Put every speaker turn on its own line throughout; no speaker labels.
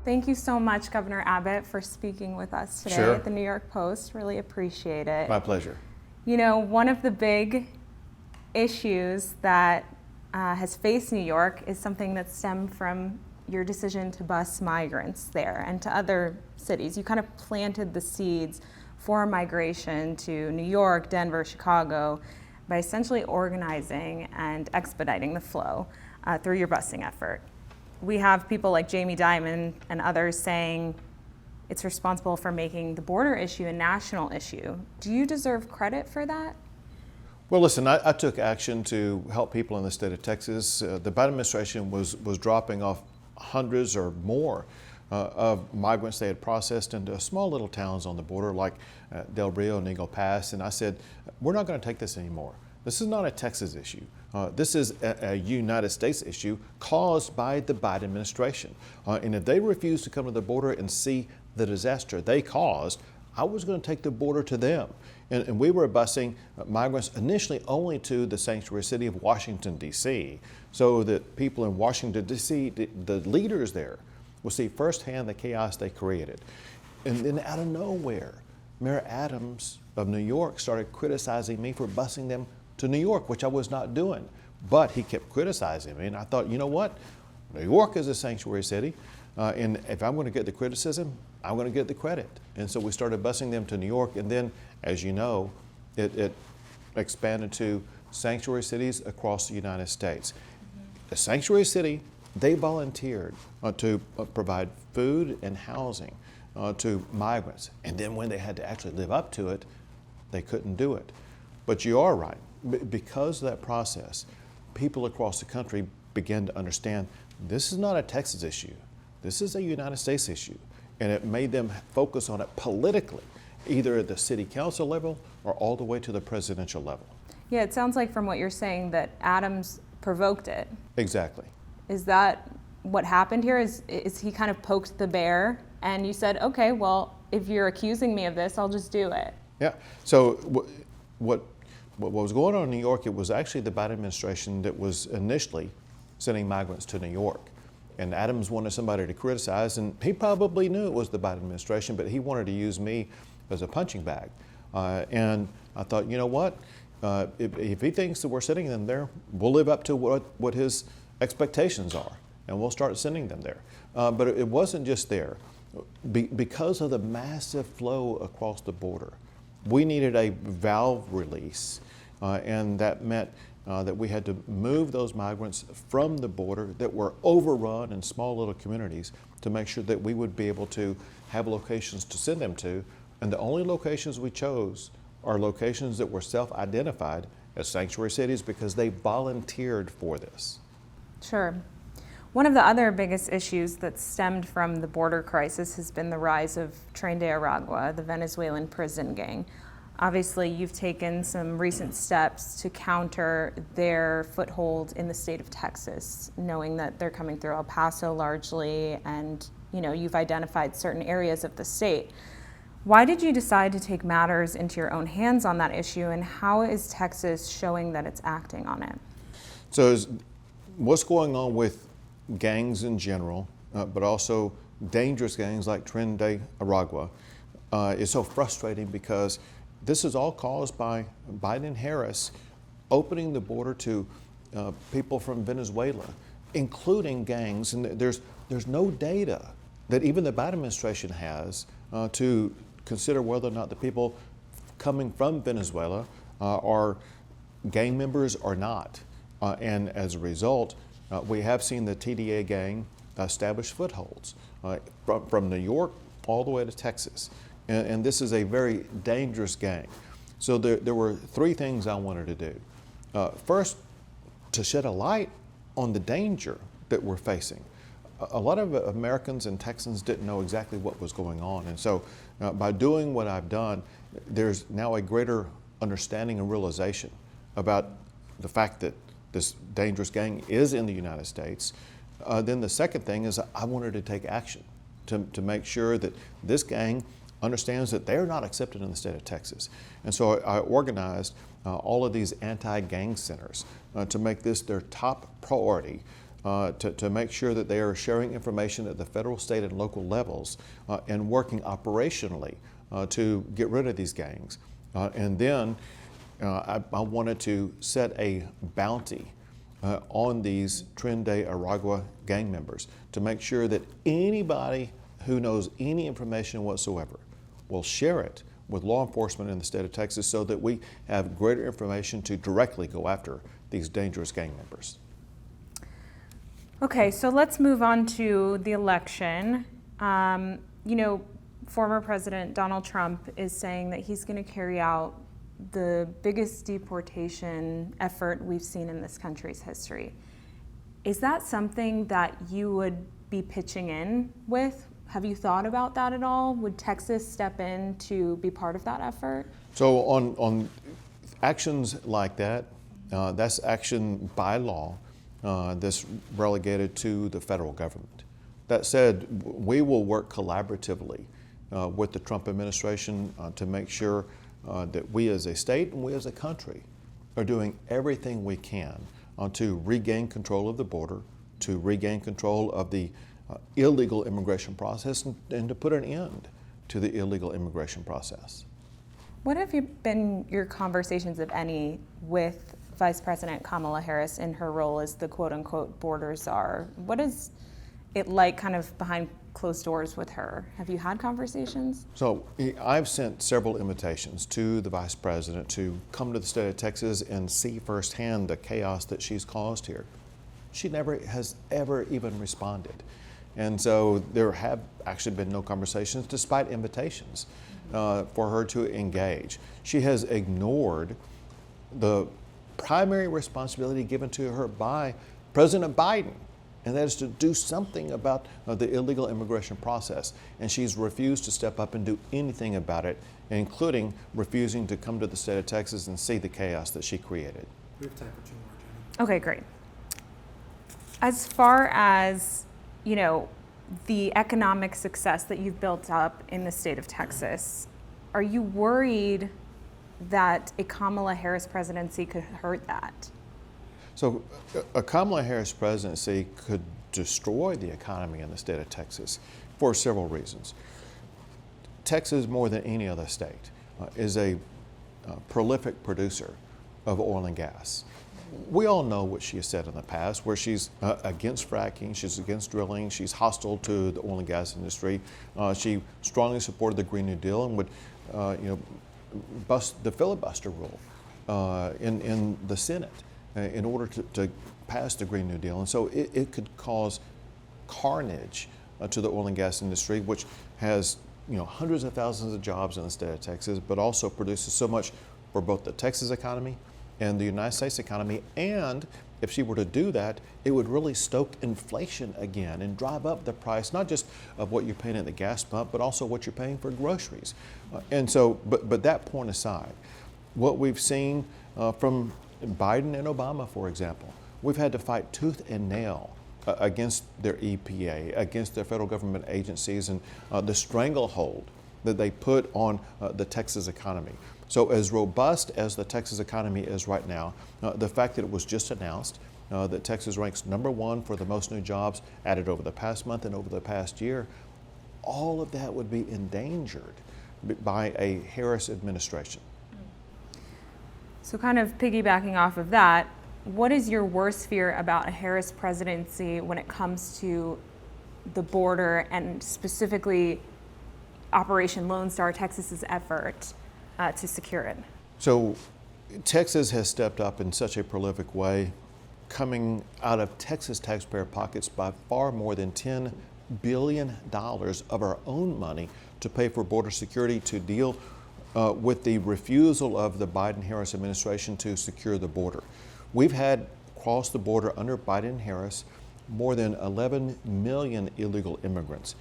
Thank you so much, Governor Abbott, for speaking with us today
Sure.
at the New York Post. Really appreciate it.
My pleasure.
You know, one of the big issues that has faced New York is something that stemmed from your decision to bus migrants there and to other cities. You kind of planted the seeds for migration to New York, Denver, Chicago by essentially organizing and expediting the flow through your busing effort. We have people like Jamie Dimon and others saying it's responsible for making the border issue a national issue. Do you deserve credit for that?
Well, listen, I took action to help people in the state of Texas. The Biden administration was dropping off hundreds or more of migrants they had processed into small little towns on the border like Del Rio and Eagle Pass. And I said, we're not going to take this anymore. This is not a Texas issue. This is a United States issue caused by the Biden administration. And if they refuse to come to the border and see the disaster they caused, I was going to take the border to them. And we were busing migrants initially only to the sanctuary city of Washington, D.C., so that people in Washington, D.C., the leaders there, will see firsthand the chaos they created. And then out of nowhere, Mayor Adams of New York started criticizing me for busing them to New York, which I was not doing. But he kept criticizing me, and I thought, you know what? New York is a sanctuary city, and if I'm going to get the criticism, I'm going to get the credit. And so we started busing them to New York, and then, as you know, it expanded to sanctuary cities across the United States. The sanctuary city, they volunteered to provide food and housing to migrants. And then when they had to actually live up to it, they couldn't do it. But you are right. Because of that process, people across the country began to understand this is not a Texas issue. This is a United States issue. And it made them focus on it politically, either at the city council level or all the way to the presidential level.
Yeah, it sounds like from what you're saying that Adams provoked it.
Exactly.
Is that what happened here? Is he kind of poked the bear and you said, okay, well, if you're accusing me of this, I'll just do it?
Yeah. So what was going on in New York, it was actually the Biden administration that was initially sending migrants to New York. And Adams wanted somebody to criticize, and he probably knew it was the Biden administration, but he wanted to use me as a punching bag. And I thought, you know what? If he thinks that we're sending them there, we'll live up to what his expectations are, and we'll start sending them there. But it wasn't just there. Because of the massive flow across the border, we needed a valve release, and that meant that we had to move those migrants from the border that were overrun in small little communities to make sure that we would be able to have locations to send them to. And the only locations we chose are locations that were self-identified as sanctuary cities because they volunteered for this.
Sure. One of the other biggest issues that stemmed from the border crisis has been the rise of Tren de Aragua, the Venezuelan prison gang. Obviously, you've taken some recent steps to counter their foothold in the state of Texas, knowing that they're coming through El Paso largely, and you've identified certain areas of the state. Why did you decide to take matters into your own hands on that issue, and how is Texas showing that it's acting on it?
So what's going on with gangs in general, but also dangerous gangs like Tren de Aragua, is so frustrating because this is all caused by Biden and Harris opening the border to people from Venezuela, including gangs. And there's no data that even the Biden administration has to consider whether or not the people coming from Venezuela are gang members or not. And as a result, we have seen the TDA gang establish footholds from New York all the way to Texas. And this is a very dangerous gang. So there were three things I wanted to do. First, to shed a light on the danger that we're facing. A lot of Americans and Texans didn't know exactly what was going on. And so by doing what I've done, there's now a greater understanding and realization about the fact that this dangerous gang is in the United States. Then the second thing is I wanted to take action to make sure that this gang understands that they're not accepted in the state of Texas. And so I organized all of these anti-gang centers to make this their top priority to make sure that they are sharing information at the federal, state, and local levels and working operationally to get rid of these gangs. And then I wanted to set a bounty on these Tren de Aragua gang members to make sure that anybody who knows any information whatsoever will share it with law enforcement in the state of Texas so that we have greater information to directly go after these dangerous gang members.
Okay, so let's move on to the election. Former President Donald Trump is saying that he's going to carry out the biggest deportation effort we've seen in this country's history. Is that something that you would be pitching in with? Have you thought about that at all? Would Texas step in to be part of that effort?
So on actions like that, that's action by law that's relegated to the federal government. That said, we will work collaboratively with the Trump administration to make sure that we as a state and we as a country are doing everything we can to regain control of the border, to regain control of the illegal immigration process, and to put an end to the illegal immigration process.
What have been your conversations, if any, with Vice President Kamala Harris in her role as the quote-unquote border czar? What is it like kind of behind closed doors with her? Have you had conversations?
So I've sent several invitations to the Vice President to come to the state of Texas and see firsthand the chaos that she's caused here. She never has ever even responded. And so there have actually been no conversations despite invitations for her to engage. She has ignored the primary responsibility given to her by President Biden, and that is to do something about the illegal immigration process. And she's refused to step up and do anything about it, including refusing to come to the state of Texas and see the chaos that she created.
We have time for two more, Jennie.
Okay, great. As far as, the economic success that you've built up in the state of Texas, are you worried that a Kamala Harris presidency could hurt that?
So a Kamala Harris presidency could destroy the economy in the state of Texas for several reasons. Texas, more than any other state, is a prolific producer of oil and gas. We all know what she has said in the past, where she's against fracking, she's against drilling, she's hostile to the oil and gas industry. She strongly supported the Green New Deal and would, bust the filibuster rule in the Senate in order to pass the Green New Deal. And so it could cause carnage to the oil and gas industry, which has hundreds of thousands of jobs in the state of Texas, but also produces so much for both the Texas economy and the United States economy. And if she were to do that, it would really stoke inflation again and drive up the price, not just of what you're paying at the gas pump, but also what you're paying for groceries. And so, but that point aside, what we've seen from Biden and Obama, for example, we've had to fight tooth and nail against their EPA, against their federal government agencies, and the stranglehold that they put on the Texas economy. So as robust as the Texas economy is right now, the fact that it was just announced that Texas ranks #1 for the most new jobs added over the past month and over the past year, all of that would be endangered by a Harris administration.
So kind of piggybacking off of that, what is your worst fear about a Harris presidency when it comes to the border and specifically Operation Lone Star, Texas's effort to secure it?
So Texas has stepped up in such a prolific way, coming out of Texas taxpayer pockets by far more than $10 billion of our own money to pay for border security, to deal with the refusal of the Biden-Harris administration to secure the border. We've had crossed the border under Biden-Harris more than 11 million illegal immigrants.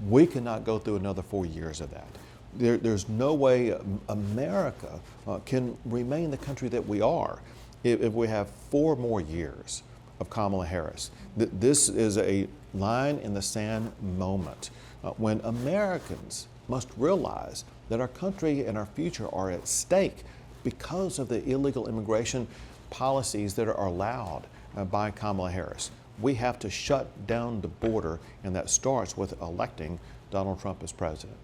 We cannot go through another 4 years of that. There's no way America can remain the country that we are if we have 4 more years of Kamala Harris. This is a line in the sand moment when Americans must realize that our country and our future are at stake because of the illegal immigration policies that are allowed by Kamala Harris. we have to shut down the border, and that starts with electing Donald Trump as president.